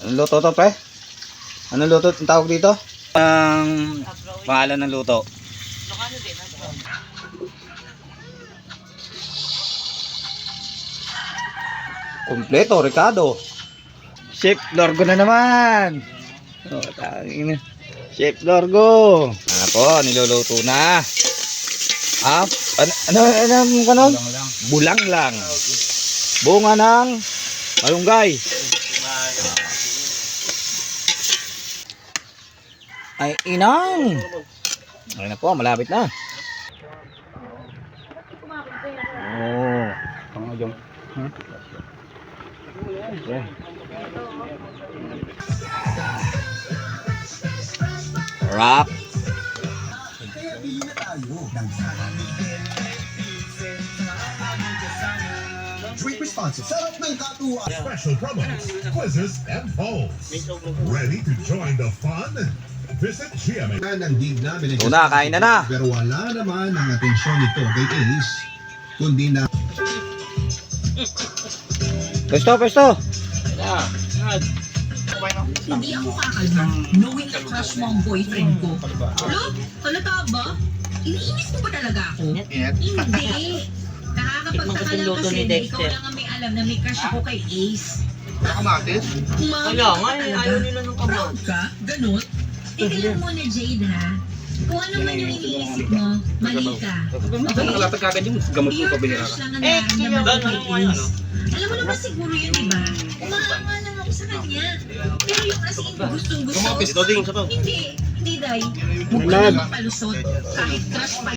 Anong luto to, pre? Anong luto ang tawag dito? Ang pangalan ng luto. Kompleto, Ricardo. Chef Lorgo na naman. Oh, tangina. Chef Lorgo. Po, niluluto na. Ano? Bulang lang. Bunga ng malunggay. Ay, inang. Ay na po, malapit na. Oh, pangayong. Okay. Wrap. Drink responsive. Sarap ng katuwa. Special promos, quizzes, and polls. Ready to join the fun? Visit GMA. Una, kain na na. Pero wala naman ang atensyon nito kay Ace, kundi na Pesto. Hindi ako kakalma, knowing na crush mo ang boyfriend ko. Lo, halata ba? Iniinis mo ba talaga ako? Hindi. Nakakapagtaka lang kasi na ikaw lang ang may alam na may crush ako kay Ace. Kamatis? Kaya nga, ayaw nila ng kamatis. Proud ka? Ganun? Tingnan lang muna, Jade, ha? Kung ano man yung iniisip mo, mali ka. Okay? Kalapag kagad yung gamot mo pabili ka. Crush lang ang nararamdaman ko kay Ace. Alam mo naman siguro yun, diba? Umahanga lang ako sa kanya. Pero yung as in gustong-gusto. Ito din, sa to. Hindi, Day. Huwag ka naman palusot. Kahit crush pa